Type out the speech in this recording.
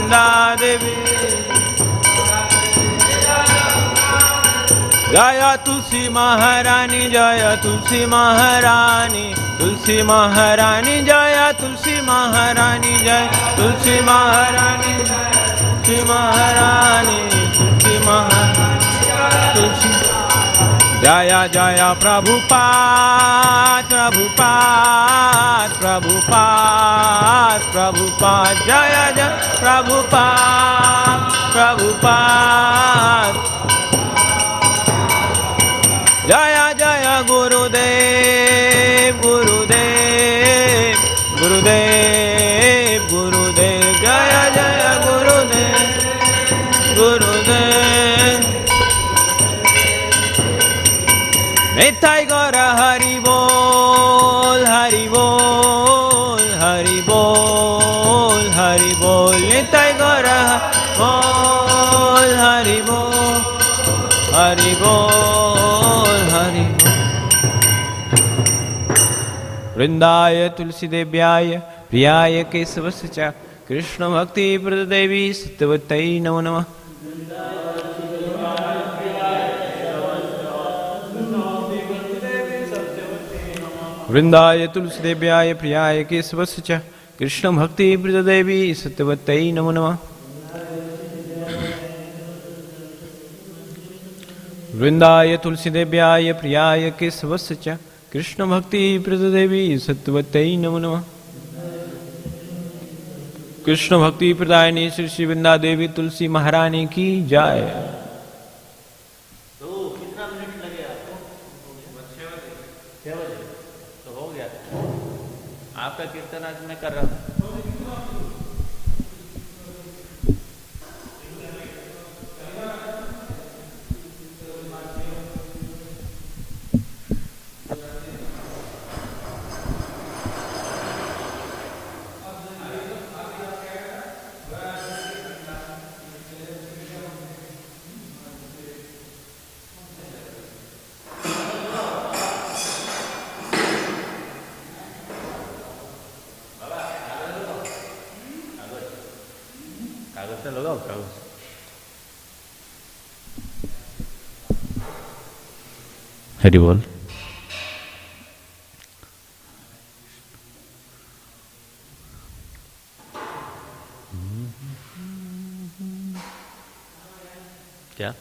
वृंदा देवी। जय तुलसी महारानी, जय तुलसी महारानी, तुलसी महारानी, जय तुलसी महारानी, जय तुलसी महारानी, तुलसी महारानी, तुलसी महारानी, तुलसी। जय जय प्रभुपाद, प्रभुपाद, प्रभुपाद, प्रभुपाद, जय जय प्रभुपाद, प्रभुपाद। जय जय गुरुदेव, गुरुदेव, गुरुदेव, गुरुदेव, जय जय गुरुदेव, गुरुदेव। निताई गौर हरि बोल, हरि बोल, हरि बोल, हरि बोल, निताई गौर बोल, हरि बोल, हरि बोल, हरि बोल। वृंदाय तुलसी देव्याय प्रियाय केशवस्य च कृष्ण भक्ति प्रदेवी सत्यवत्यै नमो नमः। वृंदाय तुलसी देव्याय प्रियाय केशवस्य च कृष्ण भक्ति प्रदेवी सत्यवत्यै नमो नमः। वृंदाय तुलसी देव्याय प्रियाय केशवस्य च कृष्ण भक्ति प्रदेवी सत्यवत्यै नमो नमः। कृष्ण भक्ति प्रदायिनी श्री श्री वृंदा देवी तुलसी महारानी की जय। तो कितना मिनट लगे आपको? 6 बजे तो हो गया। आपका कीर्तन आज मैं कर रहा हूँ। हरि बोल। क्या